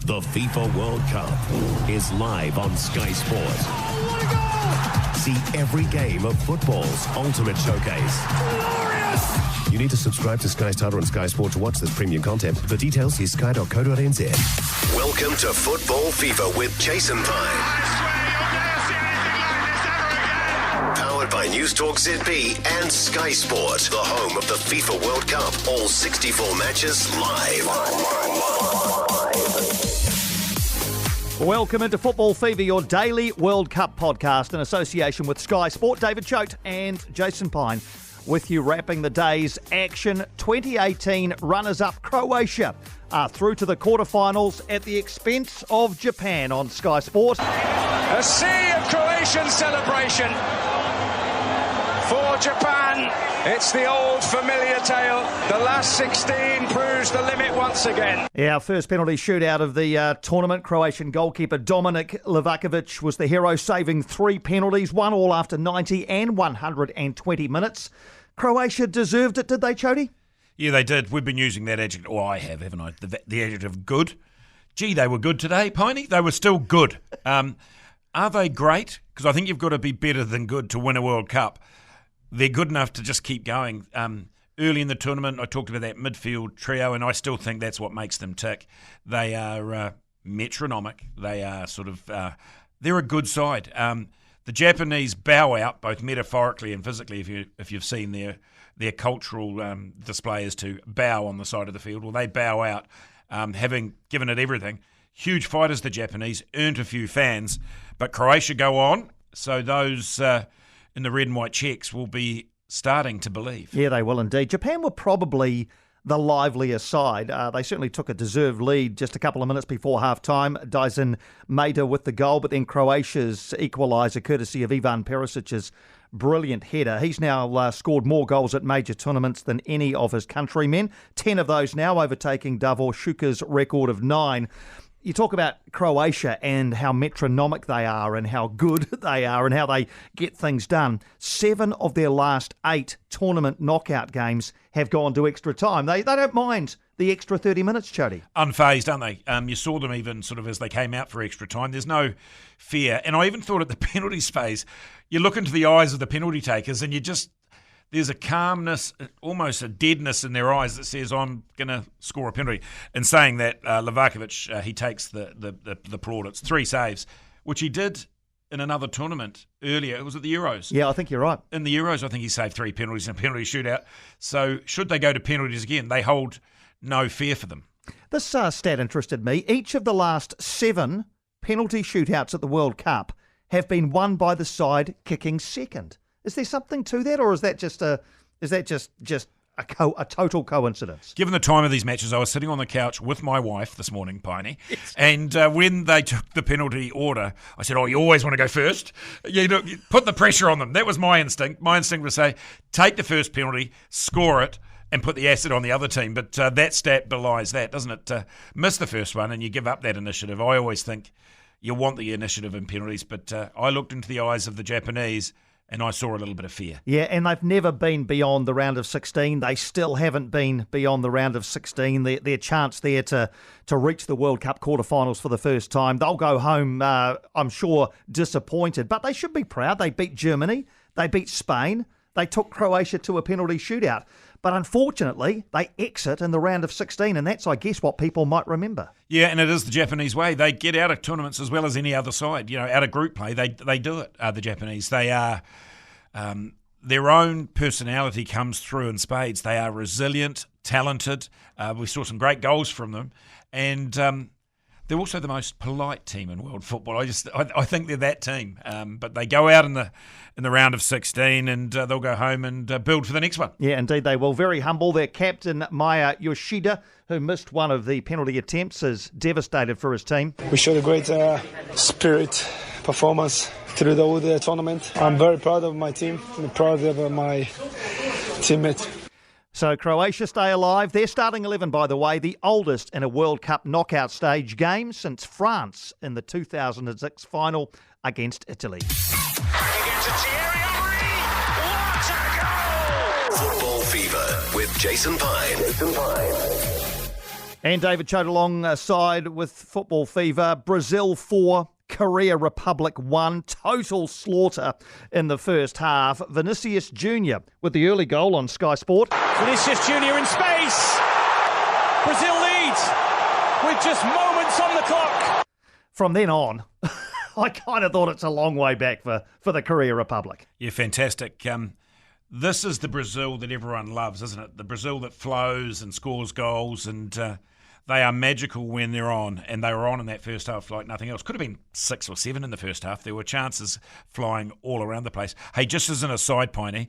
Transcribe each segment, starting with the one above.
The FIFA World Cup is live on Sky Sport. Oh, what a goal! See every game of football's ultimate showcase. Glorious! You need to subscribe to Sky Starter and Sky Sport to watch this premium content. For details, see sky.co.nz. Welcome to Football FIFA with Jason Pine. I swear you'll never see anything like this ever again. Powered by News Talk ZB and Sky Sport, the home of the FIFA World Cup. All 64 matches live. Welcome into Football Fever, your daily World Cup podcast in association with Sky Sport. David Choate and Jason Pine with you, wrapping the day's action. 2018 runners-up Croatia are through to the quarterfinals at the expense of Japan on Sky Sport. A sea of Croatian celebration for Japan. It's the old familiar tale. The last 16 proves the limit once again. Our first penalty shootout of the tournament. Croatian goalkeeper Dominik Livakovic was the hero, saving 3 penalties, 1 all after 90 and 120 minutes. Croatia deserved it, did they, Chody? Yeah, they did. We've been using that adjective. Oh, I have, haven't I? The adjective good. Gee, they were good today, Piney. They were still good. Are they great? Because I think you've got to be better than good to win a World Cup. They're good enough to just keep going. Early in the tournament, I talked about that midfield trio, and I still think that's what makes them tick. They are metronomic. They are they're a good side. The Japanese bow out, both metaphorically and physically, if you've seen their cultural display is to bow on the side of the field. Well, they bow out, having given it everything. Huge fighters, the Japanese, earned a few fans, but Croatia go on, so those in the red and white checks will be starting to believe. Yeah, they will indeed. Japan were probably the livelier side. They certainly took a deserved lead just a couple of minutes before half-time. Daisen Maeda with the goal, but then Croatia's equaliser, courtesy of Ivan Perisic's brilliant header. He's now scored more goals at major tournaments than any of his countrymen. 10 of those now, overtaking Davor Šuker's record of 9. You talk about Croatia and how metronomic they are and how good they are and how they get things done. 7 of their last 8 tournament knockout games have gone to extra time. They don't mind the extra 30 minutes, Chody. Unfazed, aren't they? You saw them even sort of as they came out for extra time. There's no fear. And I even thought at the penalty space, you look into the eyes of the penalty takers and there's a calmness, almost a deadness in their eyes that says, I'm going to score a penalty. And saying that, Livakovic, he takes the plaudits. 3 saves, which he did in another tournament earlier. It was at the Euros. Yeah, I think you're right. In the Euros, I think he saved 3 penalties in a penalty shootout. So should they go to penalties again, they hold no fear for them. This stat interested me. Each of the last 7 penalty shootouts at the World Cup have been won by the side kicking second. Is there something to that, or is that just a total coincidence? Given the time of these matches, I was sitting on the couch with my wife this morning, Piney, and when they took the penalty order, I said, "Oh, you always want to go first. You put the pressure on them." That was my instinct. My instinct was say, take the first penalty, score it, and put the asset on the other team. But that stat belies that, doesn't it? Miss the first one and you give up that initiative. I always think you want the initiative in penalties, but I looked into the eyes of the Japanese and I saw a little bit of fear. Yeah, and they've never been beyond the round of 16. They still haven't been beyond the round of 16. Their chance there to reach the World Cup quarterfinals for the first time. They'll go home, I'm sure, disappointed. But they should be proud. They beat Germany. They beat Spain. They took Croatia to a penalty shootout. But unfortunately, they exit in the round of 16, and that's, I guess, what people might remember. Yeah, and it is the Japanese way. They get out of tournaments as well as any other side. Out of group play, they do it, the Japanese. They are, their own personality comes through in spades. They are resilient, talented. We saw some great goals from them. And they're also the most polite team in world football. I think they're that team. But they go out in the round of 16 and they'll go home and build for the next one. Yeah, indeed they will. Very humble. Their captain, Maya Yoshida, who missed one of the penalty attempts, is devastated for his team. We showed a great spirit, performance through the whole tournament. I'm very proud of my team. I'm proud of my teammates. So Croatia stay alive. Their starting 11, by the way, the oldest in a World Cup knockout stage game since France in the 2006 final against Italy. Football Fever with Jason Pine. And David Choate alongside with Football Fever. Brazil 4, Korea Republic 1. Total slaughter in the first half. Vinicius Jr. with the early goal on Sky Sport. Vinicius Jr. in space. Brazil leads with just moments on the clock. From then on, I kind of thought it's a long way back for the Korea Republic. Yeah, fantastic. This is the Brazil that everyone loves, isn't it? The Brazil that flows and scores goals, and they are magical when they're on, and they were on in that first half like nothing else. Could have been 6 or 7 in the first half. There were chances flying all around the place. Hey, just as an aside, Piney,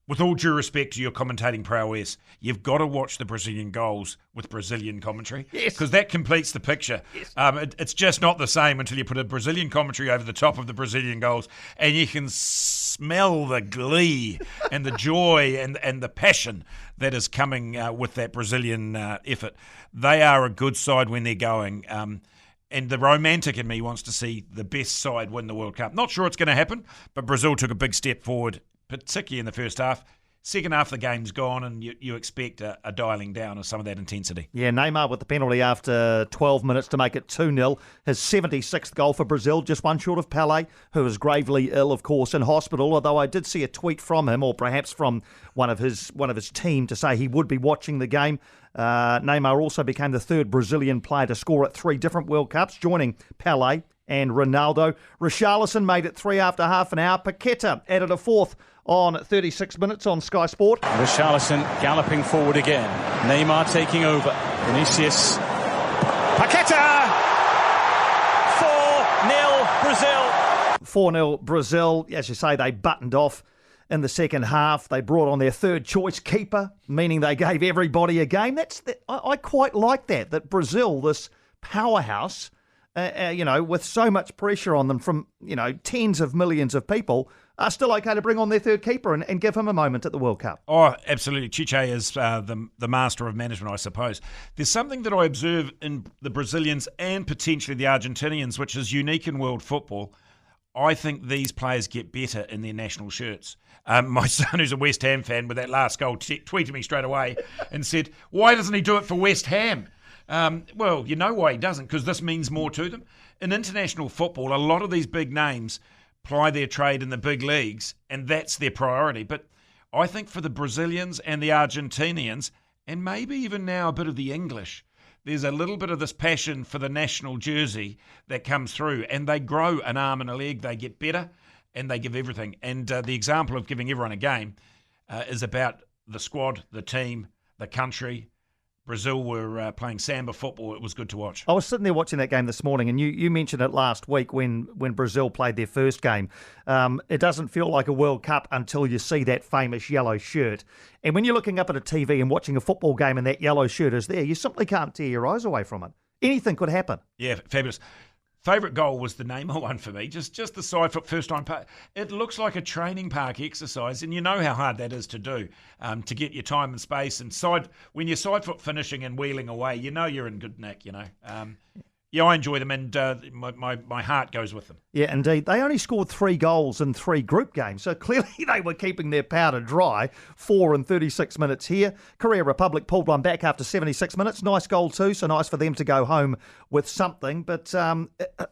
with all due respect to your commentating prowess, you've got to watch the Brazilian goals with Brazilian commentary, because that completes the picture. Yes. It's just not the same until you put a Brazilian commentary over the top of the Brazilian goals, and you can smell the glee and the joy and the passion that is coming with that Brazilian effort. They are a good side when they're going. And the romantic in me wants to see the best side win the World Cup. Not sure it's going to happen, but Brazil took a big step forward, particularly in the first half. Second half, the game's gone, and you expect a dialing down of some of that intensity. Yeah, Neymar with the penalty after 12 minutes to make it 2-0. His 76th goal for Brazil, just one short of Pelé, who is gravely ill, of course, in hospital, although I did see a tweet from him, or perhaps from one of his team, to say he would be watching the game. Neymar also became the third Brazilian player to score at 3 different World Cups, joining Pelé and Ronaldo. Richarlison made it 3 after half an hour. Paqueta added a 4th on 36 minutes on Sky Sport. Richarlison galloping forward again. Neymar taking over. Vinicius. Paqueta! 4-0 Brazil. 4-0 Brazil. As you say, they buttoned off in the second half. They brought on their third choice keeper, meaning they gave everybody a game. I quite like that Brazil, this powerhouse, with so much pressure on them from, tens of millions of people, are still okay to bring on their third keeper and give him a moment at the World Cup. Oh, absolutely. Chiche is the master of management, I suppose. There's something that I observe in the Brazilians and potentially the Argentinians, which is unique in world football. I think these players get better in their national shirts. My son, who's a West Ham fan, with that last goal, tweeted me straight away and said, why doesn't he do it for West Ham? Well, you know why he doesn't, because this means more to them. In international football, a lot of these big names ply their trade in the big leagues, and that's their priority. But I think for the Brazilians and the Argentinians, and maybe even now a bit of the English, there's a little bit of this passion for the national jersey that comes through, and they grow an arm and a leg, they get better, and they give everything. And the example of giving everyone a game is about the squad, the team, the country. Brazil were playing samba football. It was good to watch. I was sitting there watching that game this morning, and you mentioned it last week when Brazil played their first game. It doesn't feel like a World Cup until you see that famous yellow shirt. And when you're looking up at a TV and watching a football game and that yellow shirt is there, you simply can't tear your eyes away from it. Anything could happen. Yeah, fabulous. Favourite goal was the Neymar one for me. Just the side foot first time. It looks like a training park exercise, and you know how hard that is to do, to get your time and space. And when you're side foot finishing and wheeling away, you know you're in good nick. Yeah, I enjoy them, and my heart goes with them. Yeah, indeed. They only scored 3 goals in 3 group games, so clearly they were keeping their powder dry. 4 in 36 minutes here. Korea Republic pulled one back after 76 minutes. Nice goal too, so nice for them to go home with something. But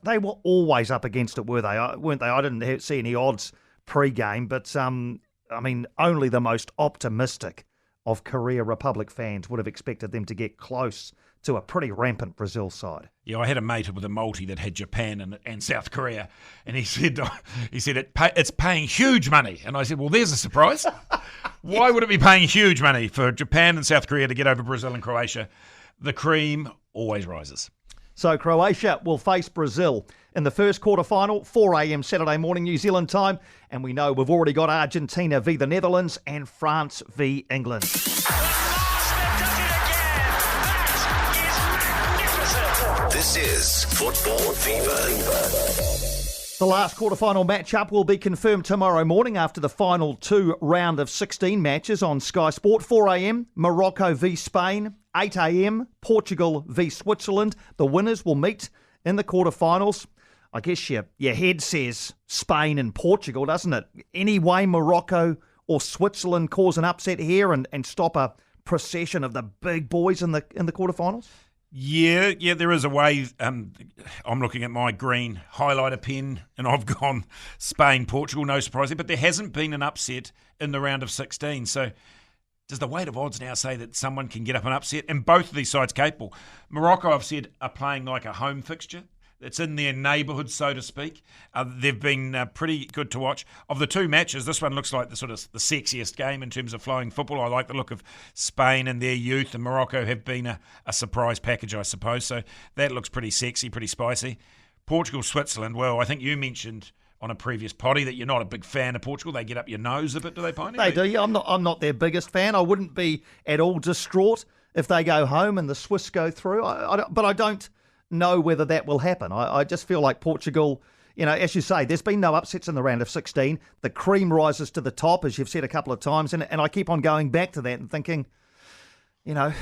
they were always up against it, weren't they? I didn't see any odds pre-game, but only the most optimistic of Korea Republic fans would have expected them to get close to a pretty rampant Brazil side. Yeah, I had a mate with a multi that had Japan and South Korea, and he said it's paying huge money. And I said, well, there's a surprise. Why would it be paying huge money for Japan and South Korea to get over Brazil and Croatia? The cream always rises. So Croatia will face Brazil in the first quarter-final, 4 a.m. Saturday morning New Zealand time. And we know we've already got Argentina v the Netherlands and France v England. This is Football Fever. The last quarter-final match-up will be confirmed tomorrow morning after the final 2 round of 16 matches on Sky Sport. 4 a.m, Morocco v Spain. 8 a.m, Portugal v Switzerland. The winners will meet in the quarter-finals. I guess your head says Spain and Portugal, doesn't it? Any way Morocco or Switzerland cause an upset here and stop a procession of the big boys in the quarter-finals? Yeah, there is a way. I'm looking at my green highlighter pen, and I've gone Spain, Portugal, no surprise. But there hasn't been an upset in the round of 16. So does the weight of odds now say that someone can get up and upset? And both of these sides capable. Morocco, I've said, are playing like a home fixture. It's in their neighbourhood, so to speak. They've been pretty good to watch. Of the two matches, this one looks like the sexiest game in terms of flowing football. I like the look of Spain and their youth, and Morocco have been a surprise package, I suppose. So that looks pretty sexy, pretty spicy. Portugal, Switzerland. Well, I think you mentioned on a previous potty that you're not a big fan of Portugal. They get up your nose a bit, do they, Piney? They do. Yeah, I'm not their biggest fan. I wouldn't be at all distraught if they go home and the Swiss go through. But I don't know whether that will happen. I just feel like Portugal, as you say, there's been no upsets in the round of 16. The cream rises to the top, as you've said a couple of times, and I keep on going back to that and thinking, I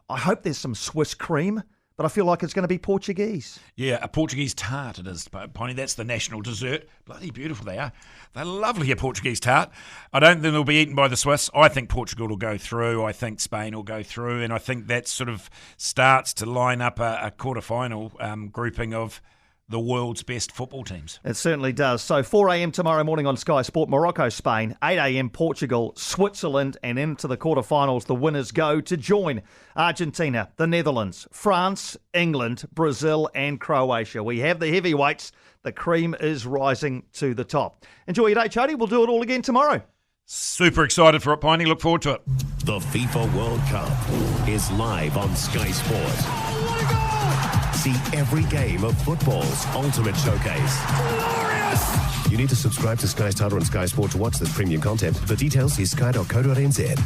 hope there's some Swiss cream, but I feel like it's going to be Portuguese. Yeah, a Portuguese tart it is, Piney. That's the national dessert. Bloody beautiful they are. They're lovely, a Portuguese tart. I don't think they'll be eaten by the Swiss. I think Portugal will go through. I think Spain will go through. And I think that sort of starts to line up a quarterfinal grouping of the world's best football teams. It certainly does. So 4 a.m. tomorrow morning on Sky Sport, Morocco, Spain. 8 a.m. Portugal, Switzerland, and into the quarterfinals, the winners go to join Argentina, the Netherlands, France, England, Brazil, and Croatia. We have the heavyweights. The cream is rising to the top. Enjoy your day, Chody. We'll do it all again tomorrow. Super excited for it, Piney. Look forward to it. The FIFA World Cup is live on Sky Sport. See every game of football's ultimate showcase. Glorious! You need to subscribe to Sky Starter and Sky Sport to watch this premium content. For details, see sky.co.nz.